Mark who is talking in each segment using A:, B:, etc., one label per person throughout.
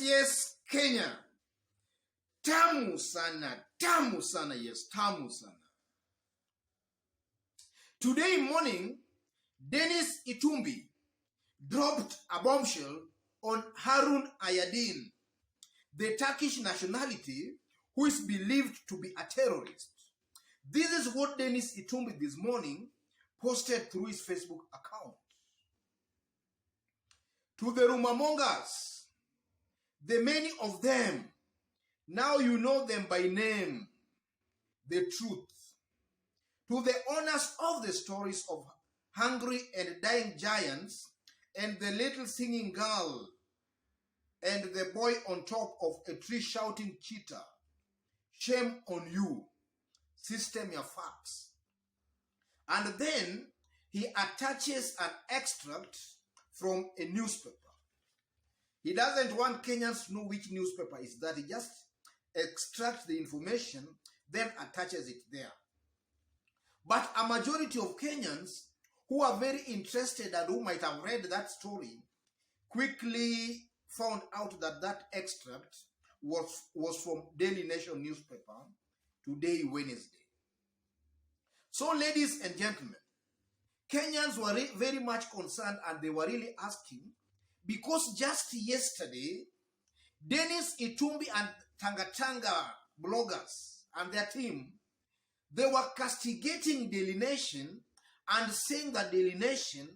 A: Yes, Kenya. Tamu sana, yes, tamu sana. Today morning, Denis Itumbi dropped a bombshell on Harun Aydin, the Turkish nationality, who is believed to be a terrorist. This is what Denis Itumbi this morning posted through his Facebook account. To the rumormongers, the many of them, now you know them by name, the truth. To the owners of the stories of hungry and dying giants and the little singing girl and the boy on top of a tree shouting cheetah, shame on you, system your facts. And then he attaches an extract from a newspaper. He doesn't want Kenyans to know which newspaper is that. He just extracts the information, then attaches it there. But a majority of Kenyans who are very interested and who might have read that story quickly found out that that extract was from Daily Nation newspaper, today, Wednesday. So, ladies and gentlemen, Kenyans were very much concerned and they were really asking, because just yesterday, Denis Itumbi and Tanga bloggers and their team, they were castigating Daily Nation and saying that Daily Nation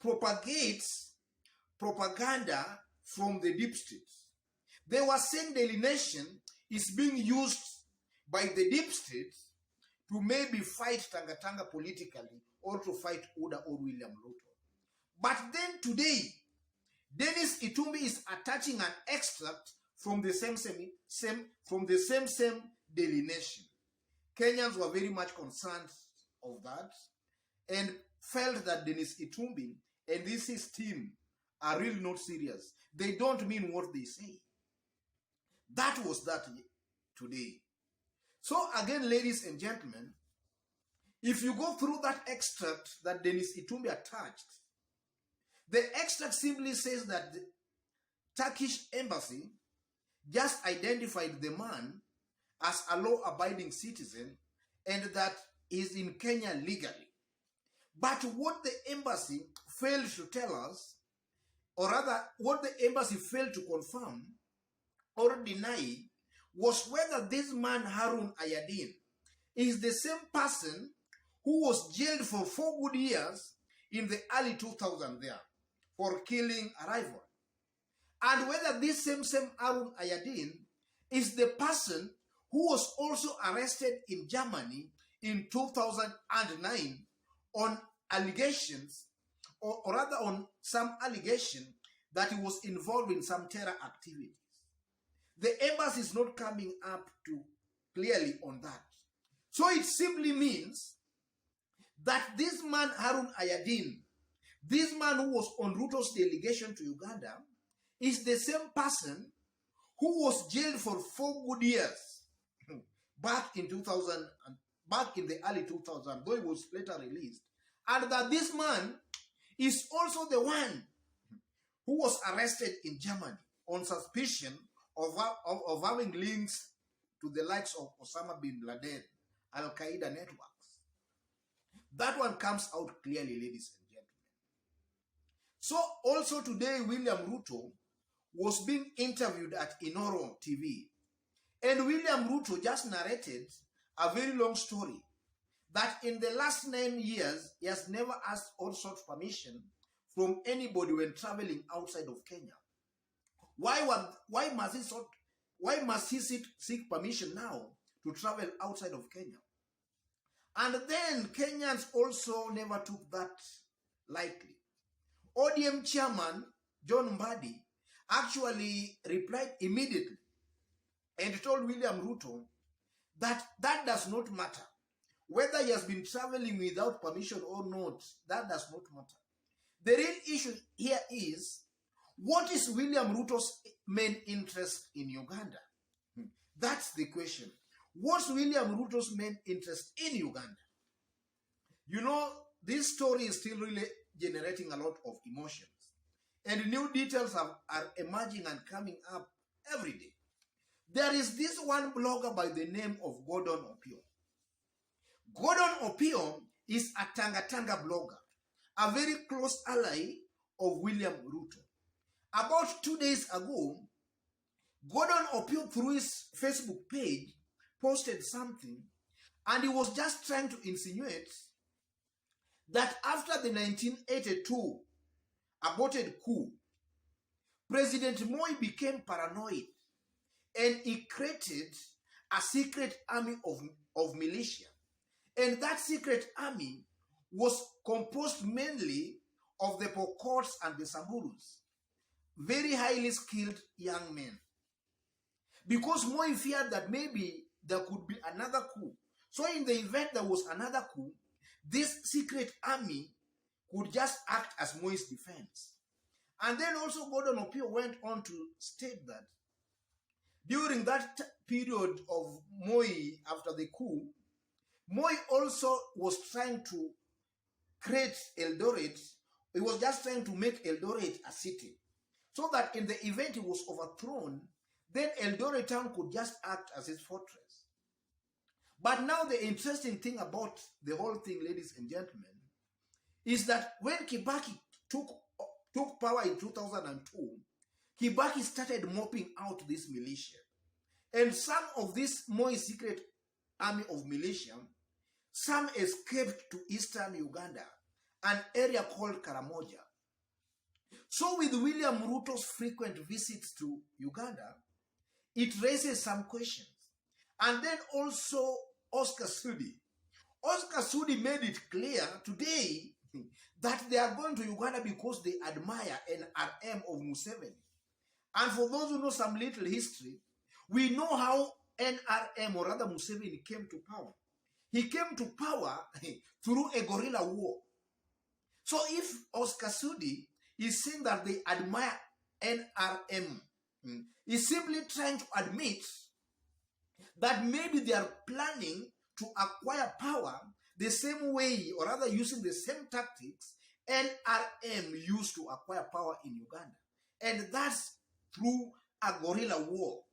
A: propagates propaganda from the deep state. They were saying Daily Nation is being used by the deep state to maybe fight Tanga politically or to fight Uda or William Ruto. But then today, Denis Itumbi is attaching an extract from the same Daily Nation. Kenyans were very much concerned of that and felt that Denis Itumbi and his team are really not serious. They don't mean what they say. That was that today. So again, ladies and gentlemen, if you go through that extract that Denis Itumbi attached, the extract simply says that the Turkish embassy just identified the man as a law-abiding citizen and that is in Kenya legally. But what the embassy failed to tell us, or rather what the embassy failed to confirm or deny, was whether this man Harun Aydin is the same person who was jailed for 4 good years in the early 2000s there for killing a rival. And whether this same Harun Aydin is the person who was also arrested in Germany in 2009 on allegations, or rather on some allegation that he was involved in some terror activities. The embassy is not coming up to clearly on that. So it simply means that this man Harun Aydin, this man who was on Ruto's delegation to Uganda, is the same person who was jailed for 4 good years back in the early 2000s, though he was later released, and that this man is also the one who was arrested in Germany on suspicion of having links to the likes of Osama bin Laden, Al-Qaeda networks. That one comes out clearly, ladies and gentlemen. So also today, William Ruto was being interviewed at Inoro TV. And William Ruto just narrated a very long story that in the last 9 years, he has never asked or sought permission from anybody when traveling outside of Kenya. Why must he seek permission now to travel outside of Kenya? And then Kenyans also never took that lightly. ODM chairman John Mbadi actually replied immediately and told William Ruto that that does not matter. Whether he has been traveling without permission or not, that does not matter. The real issue here is, what is William Ruto's main interest in Uganda? That's the question. What's William Ruto's main interest in Uganda? You know, this story is still really generating a lot of emotions. and new details are emerging and coming up every day. There is this one blogger by the name of Gordon Opio. Gordon Opio is a Tanga blogger, a very close ally of William Ruto. About 2 days ago, Gordon Opio, through his Facebook page, posted something, and he was just trying to insinuate that after the 1982 aborted coup, President Moi became paranoid and he created a secret army of militia. And that secret army was composed mainly of the Pokots and the Samurus, very highly skilled young men. Because Moi feared that maybe there could be another coup. So in the event there was another coup, this secret army could just act as Moi's defense. And then also Gordon Opio went on to state that during that period of Moi after the coup, Moi also was trying to create Eldoret. He was just trying to make Eldoret a city, so that in the event he was overthrown, then Eldoret town could just act as his fortress. But now the interesting thing about the whole thing, ladies and gentlemen, is that when Kibaki took power in 2002, Kibaki started mopping out this militia. And some of this Moi secret army of militia, some escaped to eastern Uganda, an area called Karamoja. So with William Ruto's frequent visits to Uganda, it raises some questions. And then also Oscar Sudi. Oscar Sudi made it clear today that they are going to Uganda because they admire NRM of Museveni. And for those who know some little history, we know how NRM, or rather Museveni, came to power. He came to power through a guerrilla war. So if Oscar Sudi is saying that they admire NRM, he's simply trying to admit that maybe they are planning to acquire power the same way, or rather using the same tactics NRM used to acquire power in Uganda. And that's through a guerrilla war.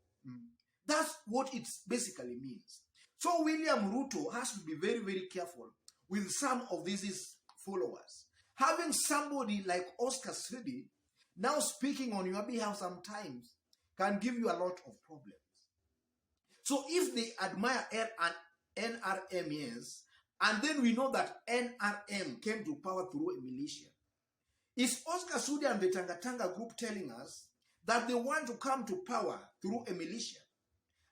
A: That's what it basically means. So William Ruto has to be very, very careful with some of these followers. Having somebody like Oscar Sudi now speaking on your behalf sometimes can give you a lot of problems. So if they admire NRM, yes, and then we know that NRM came to power through a militia, is Oscar Sudi and the Tanga group telling us that they want to come to power through a militia?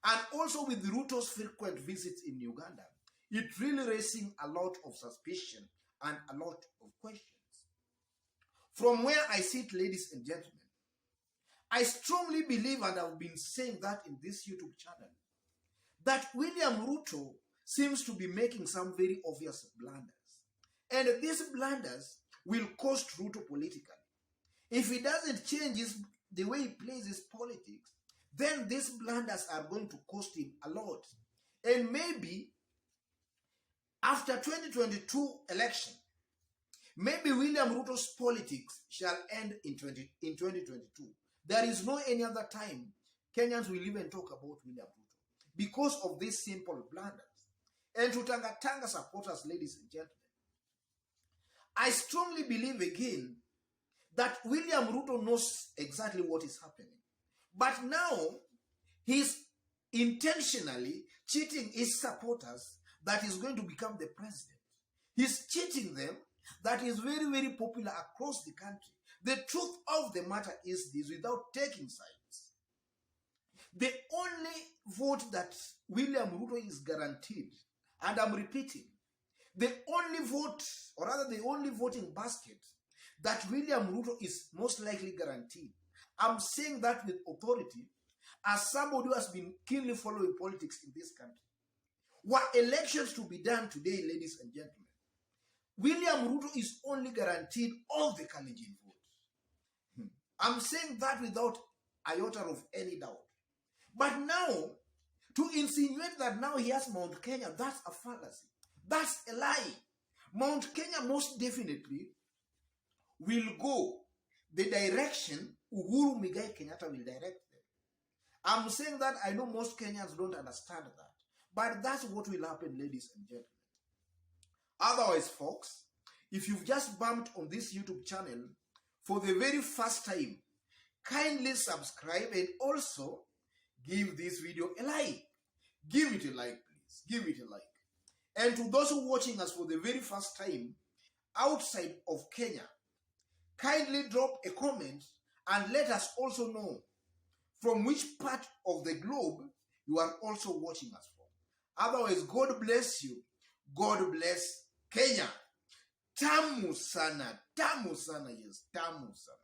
A: And also with Ruto's frequent visits in Uganda, it's really raising a lot of suspicion and a lot of questions. From where I sit, ladies and gentlemen, I strongly believe, and I've been saying that in this YouTube channel, that William Ruto seems to be making some very obvious blunders. And these blunders will cost Ruto politically. If he doesn't change the way he plays his politics, then these blunders are going to cost him a lot. And maybe after 2022 election, maybe William Ruto's politics shall end in 2022. There is no any other time Kenyans will even talk about William Ruto because of these simple blunders. And to Tanga supporters, ladies and gentlemen, I strongly believe again that William Ruto knows exactly what is happening. But now, he's intentionally cheating his supporters that he's going to become the president. He's cheating them that is very, very popular across the country. The truth of the matter is this, without taking sides. The only vote that William Ruto is guaranteed, and I'm repeating, the only vote, or rather the only voting basket that William Ruto is most likely guaranteed, I'm saying that with authority as somebody who has been keenly following politics in this country. Were elections to be done today, ladies and gentlemen, William Ruto is only guaranteed all the Kalenjin votes. I'm saying that without iota of any doubt. But now, to insinuate that now he has Mount Kenya, that's a fallacy. That's a lie. Mount Kenya most definitely will go. the direction Uhuru Muigai Kenyatta will direct them. I'm saying that I know most Kenyans don't understand that. But that's what will happen, ladies and gentlemen. Otherwise, folks, if you've just bumped on this YouTube channel for the very first time, kindly subscribe and also give this video a like. Give it a like, please. Give it a like. And to those who are watching us for the very first time outside of Kenya, kindly drop a comment and let us also know from which part of the globe you are also watching us from. Otherwise, God bless you. God bless Kenya. Tamu sana, yes, tamu sana.